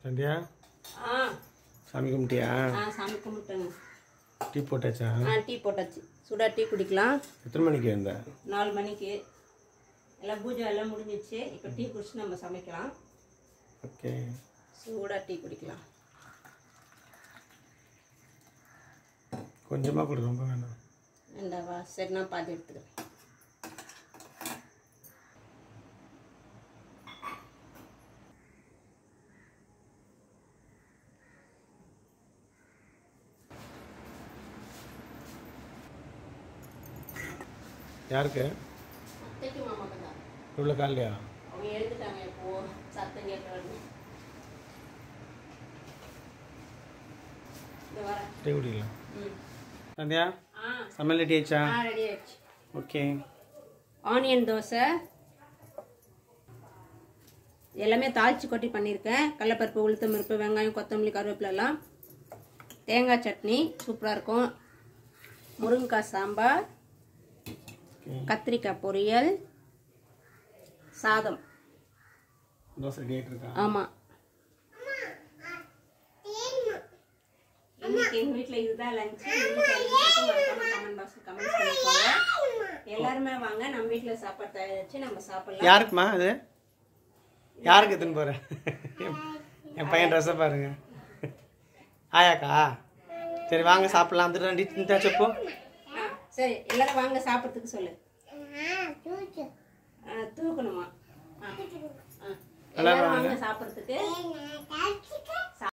சந்தியா சாமி கும்பிட்டியா? சாமி கும்பிட்டேங்க. டீ போட்டாச்சா? டீ போட்டாச்சு. சூடாக டீ குடிக்கலாம். எத்தனை மணிக்கு வந்த? 4 மணிக்கு. எல்லாம் பூஜை எல்லாம் முடிஞ்சிச்சு. இப்போ டீ குடிச்சு நம்ம சமைக்கலாம். ஓகே. சூடாக டீ குடிக்கலாம். கொஞ்சமாக கொடு, ரொம்ப வேணாம். வேண்டாவா? சரி, நான் பாதி எடுத்துக்கிறேன். யாருக்கு? அத்தைக்கு மாமாக்கு தான். இவ்வளோ காலையா? அவங்க எழுந்துட்டாங்க. இப்போ சத்தம் கேட்கறாங்க. டீ குடிக்கலாம். சந்தியா சமையல் ரெடி ஆயிடுச்சா? ரெடி ஆயிடுச்சு. ஓகே. ஆனியன் தோசை எல்லாமே தாளிச்சு கொட்டி பண்ணியிருக்கேன். கடலைப்பருப்பு, உளுத்தம் பருப்பு, வெங்காயம், கொத்தமல்லி, கருவேப்பிலை எல்லாம். தேங்காய் சட்னி சூப்பராக இருக்கும். முருங்கைக்காய் சாம்பார், கத்திரிக்காய் பொரியல், சாதம். தோசை ரெடி ஆகிட்டு இருக்கா? ஆமாம். இன்னைக்கு எங்கள் வீட்டில் இதுதான் லஞ்சு. கமெண்ட் பாக்ஸில் கமெண்ட்ஸ் பண்ணிக்கோங்க. எல்லாருமே வாங்க, நம்ம வீட்டில் சாப்பாடு தயாரிச்சு நம்ம சாப்பிடலாம். யாருக்குமா அது? யாருக்கு எடுத்துன்னு போகிறேன்? என் பையன் ட்ரெஸ்ஸை பாருங்க. ஆயாக்கா? சரி வாங்க சாப்பிடலாம். வந்துட்டு செப்போ. சரி, எல்லாரும் வாங்க சாப்பிட்றதுக்கு சொல்லு. தூக்கணுமா? எல்லாரும் வாங்க சாப்பிட்றதுக்கு.